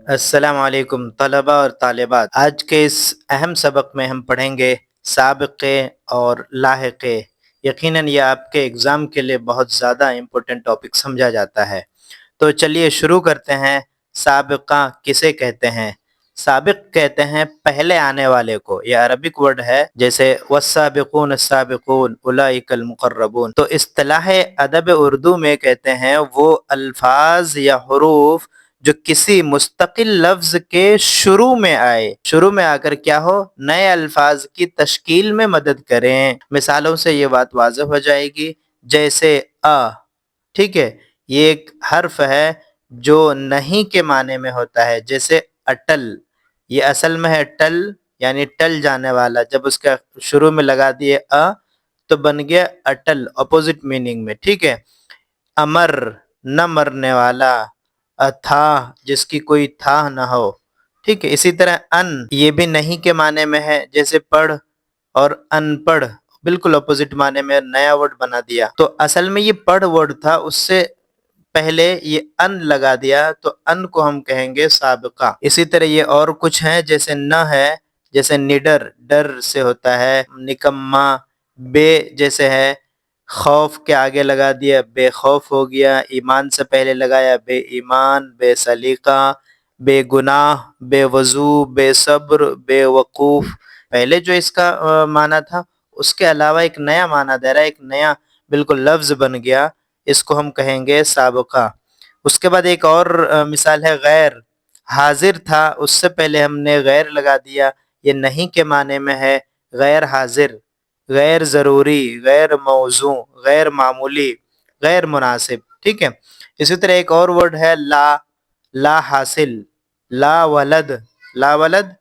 السلام علیکم طلبہ اور طالبات، آج کے اس اہم سبق میں ہم پڑھیں گے سابقے اور لاحقے۔ یقیناً یہ آپ کے ایگزام کے لیے بہت زیادہ امپورٹنٹ ٹاپک سمجھا جاتا ہے۔ تو چلیے شروع کرتے ہیں۔ سابقہ کسے کہتے ہیں؟ سابق کہتے ہیں پہلے آنے والے کو۔ یہ عربک ورڈ ہے، جیسے والسابقون السابقون اولئک المقربون۔ تو اصطلاح ادب اردو میں کہتے ہیں وہ الفاظ یا حروف جو کسی مستقل لفظ کے شروع میں آئے، شروع میں آ کر کیا ہو، نئے الفاظ کی تشکیل میں مدد کریں۔ مثالوں سے یہ بات واضح ہو جائے گی، جیسے ٹھیک ہے، یہ ایک حرف ہے جو نہیں کے معنی میں ہوتا ہے، جیسے اٹل۔ یہ اصل میں ہے ٹل، یعنی ٹل جانے والا۔ جب اس کا شروع میں لگا دیے تو بن گیا اٹل، اپوزٹ میننگ میں، ٹھیک ہے۔ امر، نہ مرنے والا۔ تھا، جس کی کوئی تھا نہ ہو، ٹھیک ہے۔ اسی طرح ان، یہ بھی نہیں کے معنی میں ہے، جیسے پڑھ اور ان پڑھ، بالکل اپوزٹ معنی میں نیا ورڈ بنا دیا۔ تو اصل میں یہ پڑھ ورڈ تھا، اس سے پہلے یہ ان لگا دیا، تو ان کو ہم کہیں گے سابقہ۔ اسی طرح یہ اور کچھ ہیں، جیسے نہ ہے، جیسے نڈر، ڈر سے ہوتا ہے، نکما۔ بے جیسے ہے، خوف کے آگے لگا دیا، بے خوف ہو گیا۔ ایمان سے پہلے لگایا، بے ایمان، بے سلیقہ، بے گناہ، بے وضو، بے صبر، بے وقوف۔ پہلے جو اس کا معنی تھا، اس کے علاوہ ایک نیا معنی دے رہا ہے، ایک نیا بالکل لفظ بن گیا، اس کو ہم کہیں گے سابقہ۔ اس کے بعد ایک اور مثال ہے غیر۔ حاضر تھا، اس سے پہلے ہم نے غیر لگا دیا، یہ نہیں کے معنی میں ہے، غیر حاضر، غیر ضروری، غیر موزوں، غیر معمولی، غیر مناسب، ٹھیک ہے۔ اسی طرح ایک اور ورڈ ہے لا۔ لا حاصل، لا ولد۔ لا ولد،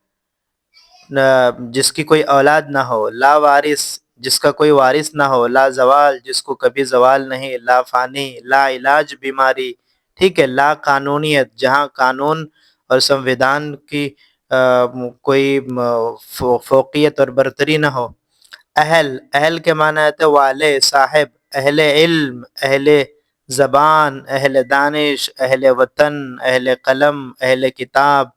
جس کی کوئی اولاد نہ ہو۔ لا وارث، جس کا کوئی وارث نہ ہو۔ لا زوال، جس کو کبھی زوال نہیں۔ لا فانی، لا علاج بیماری، ٹھیک ہے۔ لا قانونیت، جہاں قانون اور سنویدھان کی کوئی فوقیت اور برتری نہ ہو۔ اہل، اہل کے معنی ہے والے، صاحب، اہل علم، اہل زبان، اہل دانش، اہل وطن، اہل قلم، اہل کتاب،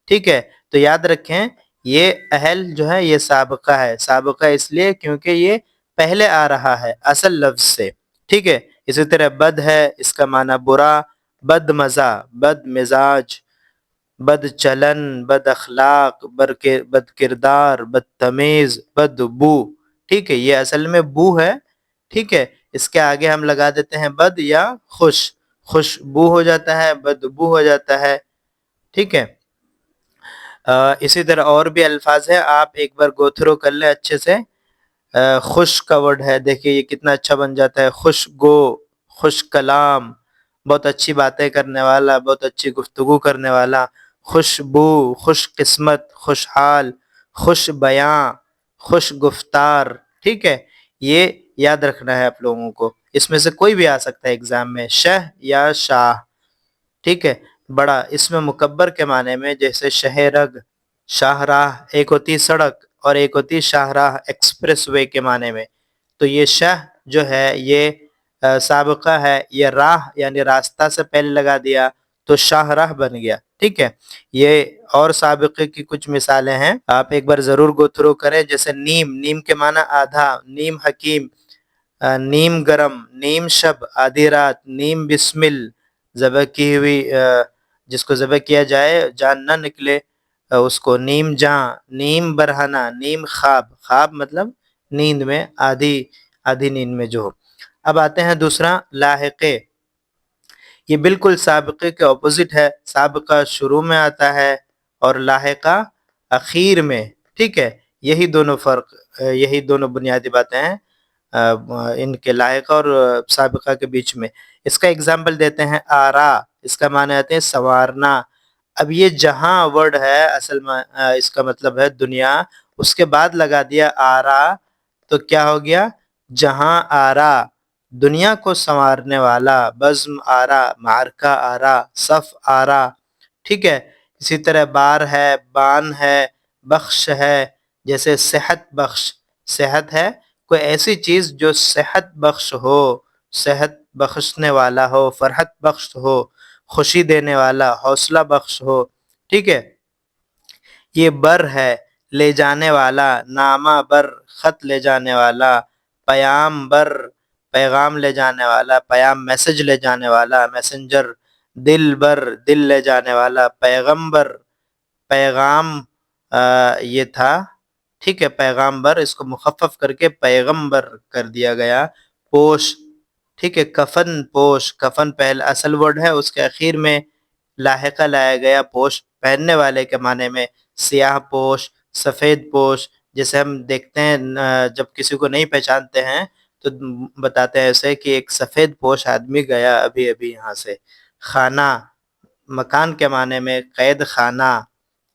ٹھیک ہے۔ تو یاد رکھیں، یہ اہل جو ہے یہ سابقہ ہے۔ سابقہ اس لیے کیونکہ یہ پہلے آ رہا ہے اصل لفظ سے، ٹھیک ہے۔ اسی طرح بد ہے، اس کا معنی برا، بد مزہ، بد مزاج، بد چلن، بد اخلاق، بد کردار، بدتمیز، بد بو، ٹھیک ہے۔ یہ اصل میں بو ہے، ٹھیک ہے۔ اس کے آگے ہم لگا دیتے ہیں بد یا خوش، خوشبو ہو جاتا ہے، بدبو ہو جاتا ہے، ٹھیک ہے۔ اسی طرح اور بھی الفاظ ہیں، آپ ایک بار گو تھرو کر لیں اچھے سے۔ خوش کا ورڈ ہے، دیکھیے یہ کتنا اچھا بن جاتا ہے، خوش گو، خوش کلام، بہت اچھی باتیں کرنے والا، بہت اچھی گفتگو کرنے والا۔ خوشبو، خوش قسمت، خوشحال، خوش بیاں، خوش گفتار، ٹھیک ہے۔ یہ یاد رکھنا ہے آپ لوگوں کو، اس میں سے کوئی بھی آ سکتا ہے ایگزام میں، شہ یا شاہ، ٹھیک ہے۔ بڑا، اس میں مکبر کے معنی میں، جیسے شہرگ، شاہراہ، ایک ہوتی سڑک اور ایک ہوتی شاہراہ ایکسپریس وے کے معنی میں۔ تو یہ شہ جو ہے یہ سابقہ ہے، یہ راہ یعنی راستہ سے پہلے لگا دیا تو شاہراہ بن گیا، ٹھیک ہے۔ یہ اور سابقے کی کچھ مثالیں ہیں، آپ ایک بار ضرور گو تھرو کریں، جیسے نیم، نیم کے معنی آدھا، نیم حکیم، نیم گرم، نیم شب، آدھی رات، نیم بسمل، ذبح کی ہوئی، جس کو ذبح کیا جائے جان نہ نکلے اس کو نیم جاں، نیم برہنہ، نیم خواب، خواب مطلب نیند میں، آدھی آدھی نیند میں جو ہو۔ اب آتے ہیں دوسرا لاحقے۔ یہ بالکل سابقے کے اپوزٹ ہے، سابقہ شروع میں آتا ہے اور لاحقہ اخیر میں، ٹھیک ہے۔ یہی دونوں فرق، یہی دونوں بنیادی باتیں ہیں ان کے لاحقہ اور سابقہ کے بیچ میں۔ اس کا اگزامپل دیتے ہیں آرا، اس کا معنی آتے ہیں سنوارنا۔ اب یہ جہاں ورڈ ہے اصل میں اس کا مطلب ہے دنیا، اس کے بعد لگا دیا آرا، تو کیا ہو گیا؟ جہاں آرا، دنیا کو سنوارنے والا، بزم آرا، معرکہ آرا، صف آرا، ٹھیک ہے۔ اسی طرح بار ہے، بان ہے، بخش ہے، جیسے صحت بخش، صحت ہے کوئی ایسی چیز جو صحت بخش ہو، صحت بخشنے والا ہو، فرحت بخش ہو، خوشی دینے والا، حوصلہ بخش ہو، ٹھیک ہے. یہ بر ہے لے جانے والا، نامہ بر خط لے جانے والا، پیام بر پیغام لے جانے والا، پیام میسج لے جانے والا، میسنجر، دل بر دل لے جانے والا، پیغمبر پیغام یہ تھا. ٹھیک ہے، پیغام بر اس کو مخفف کر کے پیغمبر کر دیا گیا. پوش، ٹھیک ہے، کفن پوش، کفن پہلا اصل ورڈ ہے، اس کے اخیر میں لاحقہ لایا گیا پوش، پہننے والے کے معنی میں. سیاہ پوش، سفید پوش، جیسے ہم دیکھتے ہیں جب کسی کو نہیں پہچانتے ہیں تو بتاتے ہیں ایسے کہ ایک سفید پوش آدمی گیا ابھی ابھی یہاں سے. خانہ، مکان کے معنی میں قید خانہ،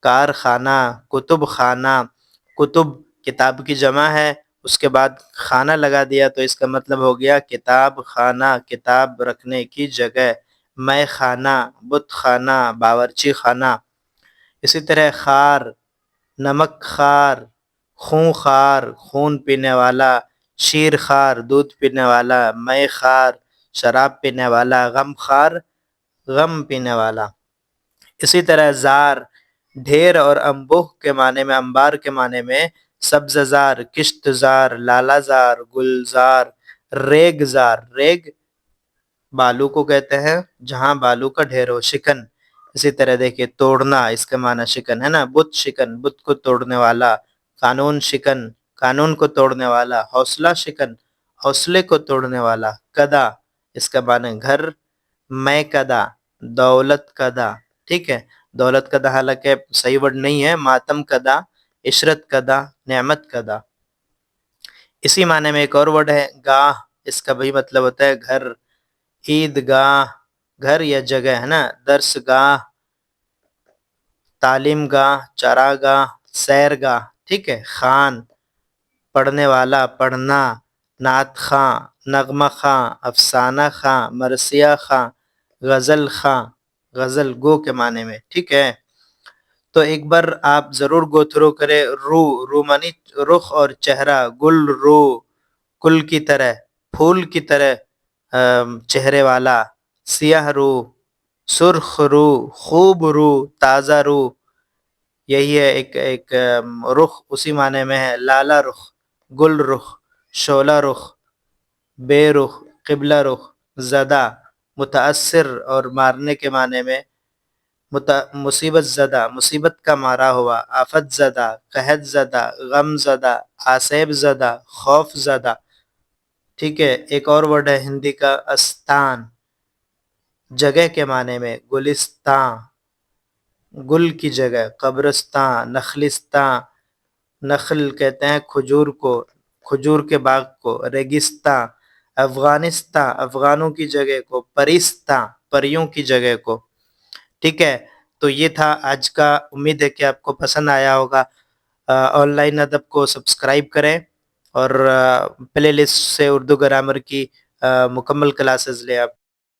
کارخانہ، کتب خانہ. کتب کتاب کی جمع ہے، اس کے بعد خانہ لگا دیا تو اس کا مطلب ہو گیا کتاب خانہ، کتاب رکھنے کی جگہ. مے خانہ، بت خانہ، باورچی خانہ. اسی طرح خار، نمک خار، خون خار، خون پینے والا. شیر خار، دودھ پینے والا. مے خار، شراب پینے والا. غم خار، غم پینے والا. اسی طرح زار، ڈھیر اور انبوہ کے معنی میں، انبار کے معنی میں سبز زار، کشت زار، لالا زار، گلزار. ریگ زار، ریگ بالو کو کہتے ہیں جہاں بالو کا ڈھیر ہو. شکن، اسی طرح دیکھیے توڑنا، اس کا معنی شکن ہے نا. بت شکن، بت کو توڑنے والا. قانون شکن، قانون کو توڑنے والا. حوصلہ شکن، حوصلے کو توڑنے والا. کدا، اس کا معنی گھر. میں کدا، دولت کدا. ٹھیک ہے، دولت کدا حالانکہ صحیح ورڈ نہیں ہے. ماتم کدا، عشرت کدا، نعمت کدا. اسی معنی میں ایک اور ورڈ ہے گاہ، اس کا بھی مطلب ہوتا ہے گھر. عید گاہ، گھر یا جگہ ہے نا. درس گاہ، تعلیم گاہ، چراگاہ گاہ، سیر گاہ. ٹھیک ہے. خان، پڑھنے والا، پڑھنا. نعت خاں، نغمہ خاں، افسانہ خاں، مرثیہ خاں. غزل خاں، غزل گو کے معنی میں. ٹھیک ہے، تو ایک بار آپ ضرور گو تھرو کرے. رو، رو معنی رخ اور چہرہ. گل رو، گل کی طرح، پھول کی طرح چہرے والا. سیاہ رو، سرخ رو، خوب رو، تازہ رو. یہی ہے ایک رخ اسی معنی میں ہے. لالا رخ، گل رخ، شعلہ رخ، بے رخ، قبلہ رخ. زدہ، متاثر اور مارنے کے معنی میں. مصیبت زدہ، مصیبت کا مارا ہوا. آفت زدہ، قحط زدہ، غم زدہ، آصیب زدہ، خوف زدہ. ٹھیک ہے، ایک اور ورڈ ہے ہندی کا استان، جگہ کے معنی میں. گلستان، گل کی جگہ. قبرستان، نخلستان، نخل کہتے ہیں کھجور کو، کھجور کے باغ کو. ریگستان، افغانستان، افغانوں کی جگہ کو. پرستان، پریوں کی جگہ کو. ٹھیک ہے، تو یہ تھا آج کا. امید ہے کہ آپ کو پسند آیا ہوگا. آن لائن ادب کو سبسکرائب کریں اور پلے لسٹ سے اردو گرامر کی مکمل کلاسز لیں آپ.